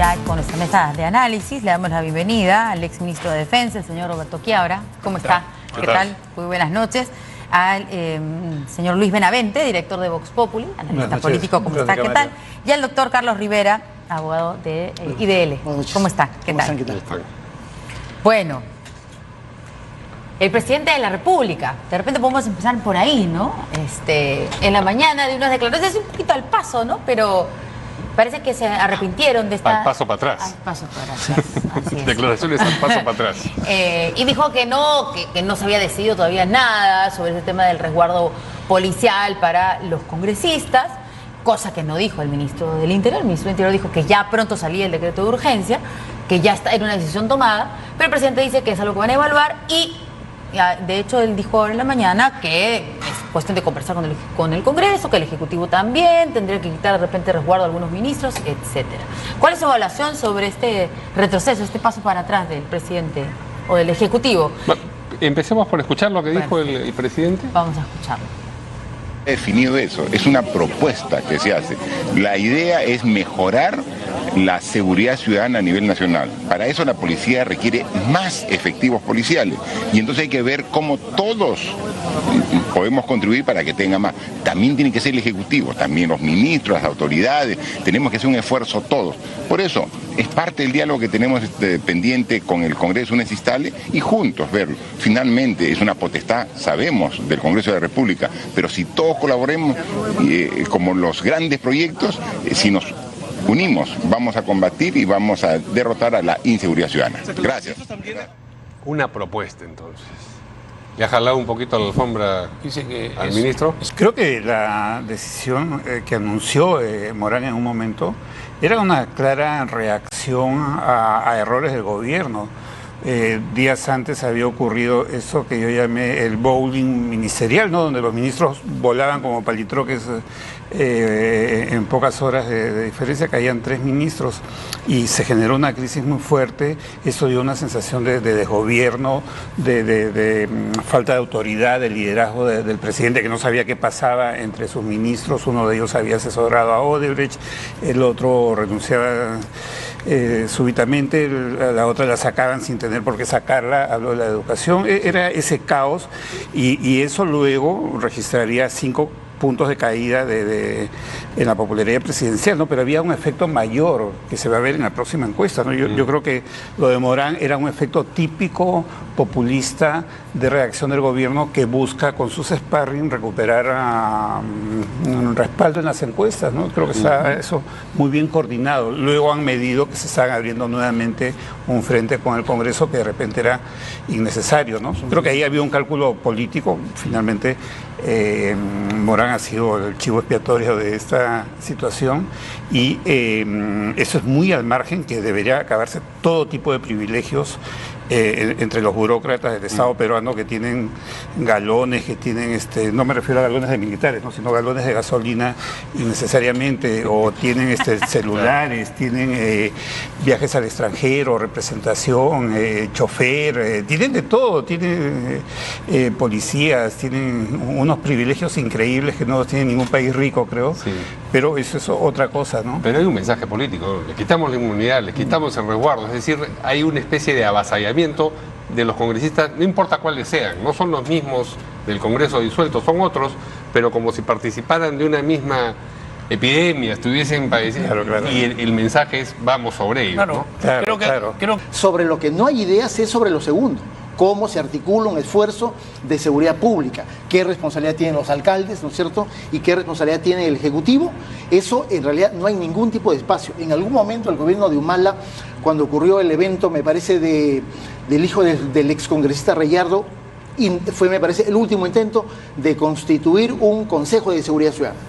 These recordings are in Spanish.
ya con nuestra mesa de análisis. Le damos la bienvenida al exministro de Defensa, el señor Roberto Quiabra. ¿Cómo está? ¿Qué tal? Muy buenas noches. Al señor Luis Benavente, director de Vox Populi, analista político. ¿Cómo está? ¿Qué tal? Y al doctor Carlos Rivera, abogado de IDL. ¿Cómo está? ¿Qué tal? Bueno, el presidente de la República, de repente podemos empezar por ahí, ¿no? En la mañana de unas declaraciones, un poquito al paso, ¿no? Pero parece que se arrepintieron de esta... Al paso para atrás. Al paso para atrás, así es. Declaraciones al paso para atrás. Y dijo que no se había decidido todavía nada sobre ese tema del resguardo policial para los congresistas, cosa que no dijo el ministro del Interior. El ministro del Interior dijo que ya pronto salía el decreto de urgencia, que ya era una decisión tomada, pero el presidente dice que es algo que van a evaluar y... De hecho, él dijo ahora en la mañana que es cuestión de conversar con el Congreso, que el Ejecutivo también tendría que quitar de repente resguardo a algunos ministros, etcétera. ¿Cuál es su evaluación sobre este retroceso, este paso para atrás del presidente o del Ejecutivo? Bueno, empecemos por escuchar lo que dijo el presidente. Vamos a escucharlo. Definido eso, es una propuesta que se hace. La idea es mejorar la seguridad ciudadana a nivel nacional. Para eso la policía requiere más efectivos policiales y entonces hay que ver cómo todos podemos contribuir para que tenga más. También tiene que ser el Ejecutivo, también los ministros, las autoridades, tenemos que hacer un esfuerzo todos. Por eso es parte del diálogo que tenemos pendiente con el Congreso, una instable, y juntos verlo. Finalmente es una potestad, sabemos, del Congreso de la República, pero si todos colaboremos como los grandes proyectos, si nos unimos, vamos a combatir y vamos a derrotar a la inseguridad ciudadana. Gracias. Una propuesta, entonces. ¿Le ha jalado un poquito la alfombra al ministro? Creo que la decisión que anunció Morán en un momento era una clara reacción a errores del gobierno. Días antes había ocurrido eso que yo llamé el bowling ministerial, ¿no? Donde los ministros volaban como palitroques en pocas horas de diferencia, caían 3 ministros y se generó una crisis muy fuerte. Eso dio una sensación de desgobierno, de falta de autoridad, de liderazgo del presidente, que no sabía qué pasaba entre sus ministros. Uno de ellos había asesorado a Odebrecht, el otro renunciaba súbitamente, la otra la sacaban sin tener por qué sacarla. Habló de la educación, era ese caos y eso luego registraría 5 puntos de caída en la popularidad presidencial, ¿no? Pero había un efecto mayor que se va a ver en la próxima encuesta, ¿no? Yo creo que lo de Morán era un efecto típico populista de reacción del gobierno que busca con sus sparring recuperar un respaldo en las encuestas, ¿no? Creo que está eso muy bien coordinado. Luego han medido que se están abriendo nuevamente un frente con el Congreso que de repente era innecesario, ¿no? Creo que ahí había un cálculo político. Finalmente Morán ha sido el chivo expiatorio de esta situación y eso es muy al margen que debería acabarse todo tipo de privilegios entre los burócratas del Estado peruano que tienen galones, que tienen, no me refiero a galones de militares, ¿no? Sino galones de gasolina innecesariamente, o tienen celulares, tienen viajes al extranjero, representación, chofer, tienen de todo, tienen policías, tienen unos privilegios increíbles que no los tiene ningún país rico, creo, sí. Pero eso es otra cosa, ¿no? Pero hay un mensaje político, le quitamos la inmunidad, le quitamos el resguardo, es decir, hay una especie de avasallamiento de los congresistas, no importa cuáles sean, no son los mismos del Congreso disuelto, son otros, pero como si participaran de una misma epidemia, estuviesen padeciendo, claro. Y el mensaje es vamos sobre ellos, claro, ¿no? Claro, creo que sobre lo que no hay ideas es sobre lo segundo. Cómo se articula un esfuerzo de seguridad pública, qué responsabilidad tienen los alcaldes, ¿no es cierto? Y qué responsabilidad tiene el Ejecutivo. Eso en realidad no hay ningún tipo de espacio. En algún momento el gobierno de Humala, cuando ocurrió el evento, me parece, del hijo del excongresista Reyardo, fue, me parece, el último intento de constituir un Consejo de Seguridad Ciudadana.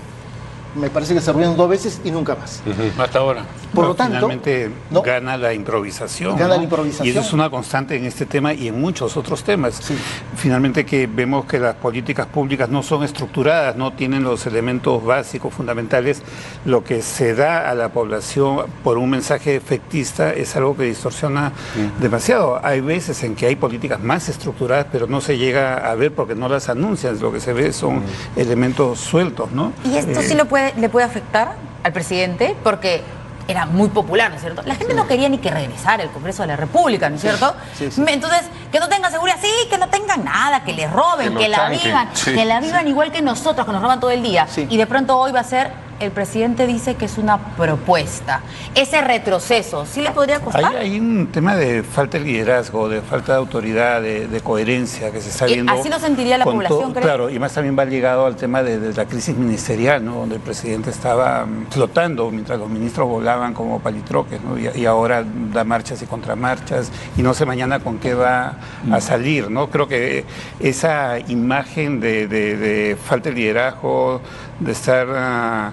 Me parece que se reunieron 2 veces y nunca más. Hasta ahora. Por lo tanto, finalmente gana la improvisación. Gana la improvisación. Y eso es una constante en este tema y en muchos otros temas. Sí. Finalmente que vemos que las políticas públicas no son estructuradas, no tienen los elementos básicos, fundamentales. Lo que se da a la población por un mensaje efectista es algo que distorsiona demasiado. Hay veces en que hay políticas más estructuradas, pero no se llega a ver porque no las anuncian. Lo que se ve son elementos sueltos, ¿no? ¿Y esto sí le puede afectar al presidente? Porque era muy popular, ¿no es cierto? La gente no quería ni que regresara el Congreso de la República, ¿no es cierto? Sí, sí. Entonces, que no tengan seguridad, sí, que no tengan nada, que les roben, Que que nos la chanquen, vivan, sí. que la vivan igual que nosotros, que nos roban todo el día. Sí. Y de pronto hoy va a ser, el presidente dice que es una propuesta. Ese retroceso, ¿sí le podría costar? Hay un tema de falta de liderazgo, de falta de autoridad, de coherencia que se está Y viendo. así lo sentiría la con población, ¿cree? Claro, y más también va ligado al tema de la crisis ministerial, ¿no? Donde el presidente estaba flotando mientras los ministros volaban como palitroques, ¿no? Y ahora da marchas y contramarchas y no sé mañana con qué va a salir, ¿no? Creo que esa imagen de falta de liderazgo, de estar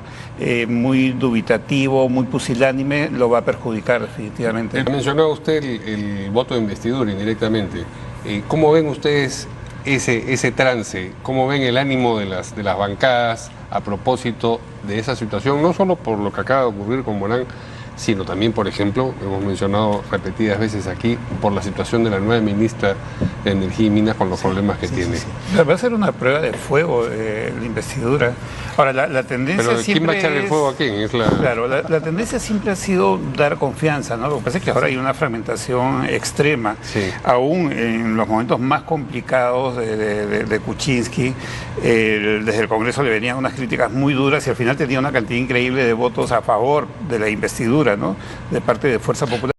muy dubitativo, muy pusilánime, lo va a perjudicar definitivamente. Mencionaba usted el voto de investidura indirectamente. ¿Cómo ven ustedes ese trance? ¿Cómo ven el ánimo de las bancadas a propósito de esa situación? No solo por lo que acaba de ocurrir con Morán, sino también, por ejemplo, hemos mencionado repetidas veces aquí, por la situación de la nueva ministra de Energía y Minas con los problemas que tiene. Sí. Va a ser una prueba de fuego la investidura. Ahora, la tendencia Pero siempre ¿quién va a echar el es- fuego a quién? Es la... Claro, la tendencia siempre ha sido dar confianza, ¿no? Lo que pasa es que ahora hay una fragmentación extrema. Sí. Aún en los momentos más complicados de Kuczynski, desde el Congreso le venían unas críticas muy duras y al final tenía una cantidad increíble de votos a favor de la investidura, ¿no? De parte de Fuerza Popular.